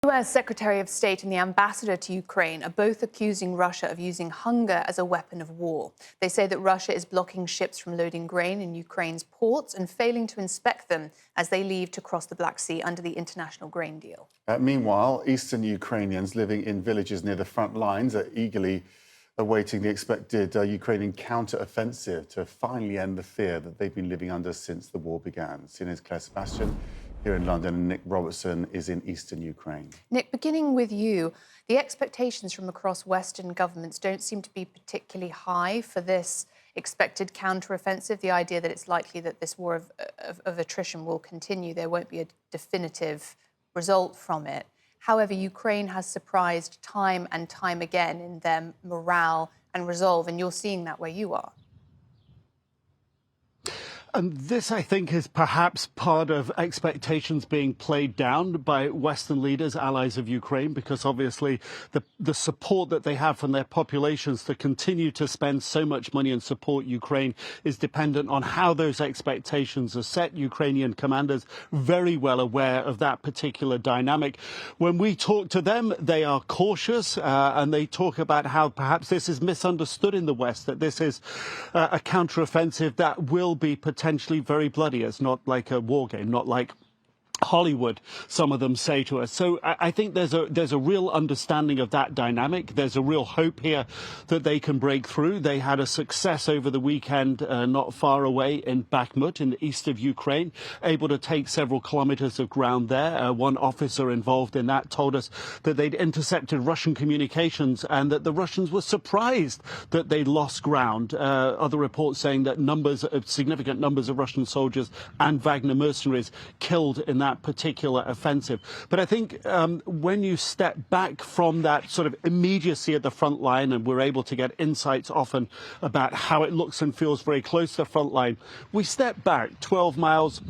US Secretary of State and the ambassador to Ukraine are both accusing Russia of using hunger as a weapon of war. They say that Russia is blocking ships from loading grain in Ukraine's ports and failing to inspect them as they leave to cross the Black Sea under the international grain deal. Meanwhile, eastern Ukrainians living in villages near the front lines are eagerly awaiting the expected Ukrainian counter-offensive to finally end the fear that they've been living under since the war began. CNN's Claire Sebastian here in London, and Nick Robertson is in eastern Ukraine. Nick, beginning with you, the expectations from across Western governments don't seem to be particularly high for this expected counter-offensive, the idea that it's likely that this war of attrition will continue. There won't be a definitive result from it. However, Ukraine has surprised time and time again in their morale and resolve, and you're seeing that where you are. And this, I think, is perhaps part of expectations being played down by Western leaders, allies of Ukraine, because obviously the support that they have from their populations to continue to spend so much money and support Ukraine is dependent on how those expectations are set. Ukrainian commanders very well aware of that particular dynamic. When we talk to them, they are cautious and they talk about how perhaps this is misunderstood in the West, that this is a counteroffensive that will be potentially very bloody. It's not like a war game, not like Hollywood, some of them say to us. So I think there's a real understanding of that dynamic. There's a real hope here that they can break through. They had a success over the weekend not far away in Bakhmut in the east of Ukraine, able to take several kilometers of ground there. One officer involved in that told us that they'd intercepted Russian communications and that the Russians were surprised that they'd lost ground. Other reports saying that significant numbers of Russian soldiers and Wagner mercenaries killed in that particular offensive. But I think when you step back from that sort of immediacy at the front line, and we're able to get insights often about how it looks and feels very close to the front line, we step back 12 miles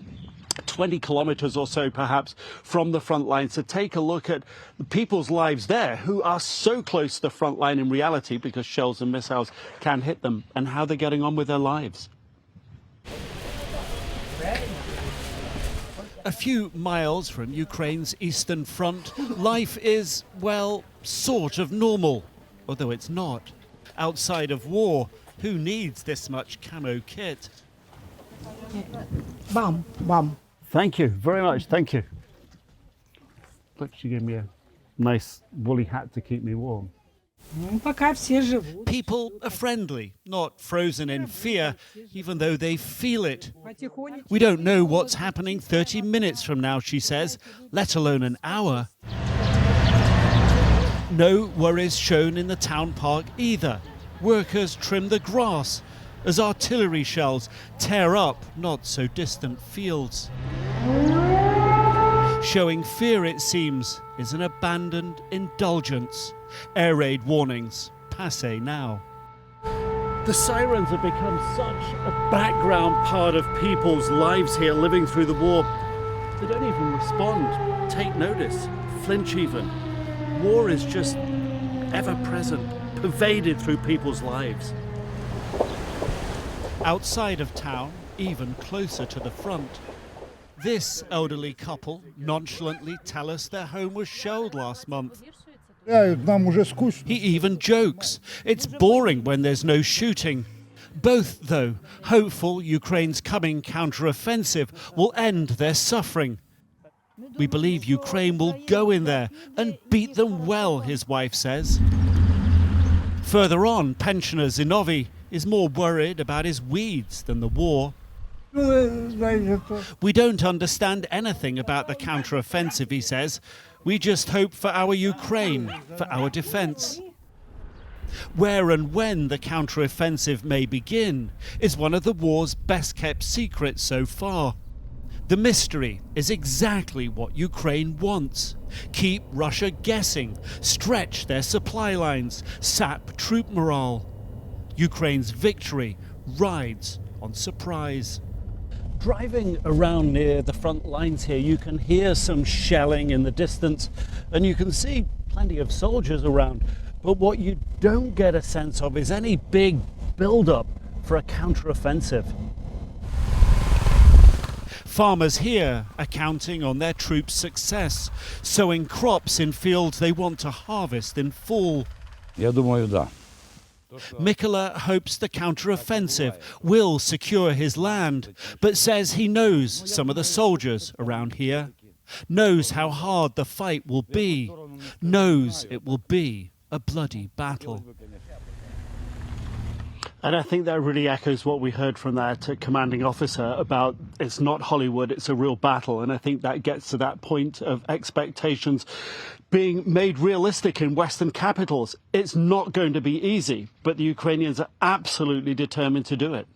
20 kilometers or so perhaps from the front lines to take a look at the people's lives there who are so close to the front line in reality because shells and missiles can hit them, and how they're getting on with their lives. A few miles from Ukraine's eastern front, life is, well, sort of normal, although it's not. Outside of war, who needs this much camo kit? Bam. Thank you very much, thank you. Look, she gave me a nice woolly hat to keep me warm. People are friendly, not frozen in fear, even though they feel it. We don't know what's happening 30 minutes from now, she says, let alone an hour. No worries shown in the town park either. Workers trim the grass as artillery shells tear up not so distant fields. Showing fear, it seems, is an abandoned indulgence. Air raid warnings, passé now. The sirens have become such a background part of people's lives here living through the war. They don't even respond, take notice, flinch even. War is just ever present, pervaded through people's lives. Outside of town, even closer to the front, this elderly couple nonchalantly tell us their home was shelled last month. He even jokes. It's boring when there's no shooting. Both, though, hopeful Ukraine's coming counter-offensive will end their suffering. We believe Ukraine will go in there and beat them well, his wife says. Further on, pensioner Zinovi is more worried about his weeds than the war. We don't understand anything about the counter-offensive, he says. We just hope for our Ukraine, for our defence. Where and when the counter-offensive may begin is one of the war's best-kept secrets so far. The mystery is exactly what Ukraine wants. Keep Russia guessing, stretch their supply lines, sap troop morale. Ukraine's victory rides on surprise. Driving around near the front lines here, you can hear some shelling in the distance and you can see plenty of soldiers around. But what you don't get a sense of is any big build-up for a counter-offensive. Farmers here are counting on their troops' success, sowing crops in fields they want to harvest in fall. Я думаю, да. Mikola hopes the counter-offensive will secure his land, but says he knows some of the soldiers around here, knows how hard the fight will be, knows it will be a bloody battle. And I think that really echoes what we heard from that commanding officer about it's not Hollywood, it's a real battle. And I think that gets to that point of expectations being made realistic in Western capitals. It's not going to be easy, but the Ukrainians are absolutely determined to do it.